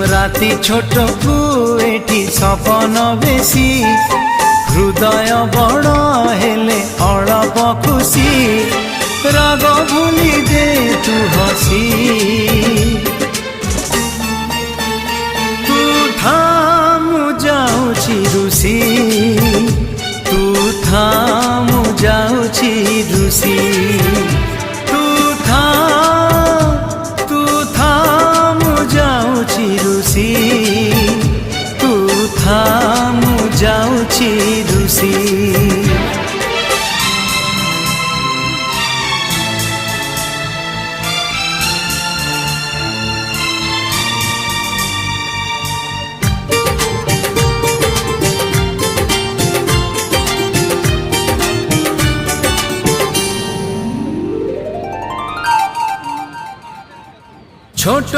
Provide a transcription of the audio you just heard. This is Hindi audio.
राति छोट को एठी सपन बेसी हृदय बड़ हेले अळप खुशी राग भूली दे तू हसी तू थामु जाउछि रुसी तू थामु जाउछि रुसी तू थामु जाउछि रुसी तू थामु जाउछि रुसी छोट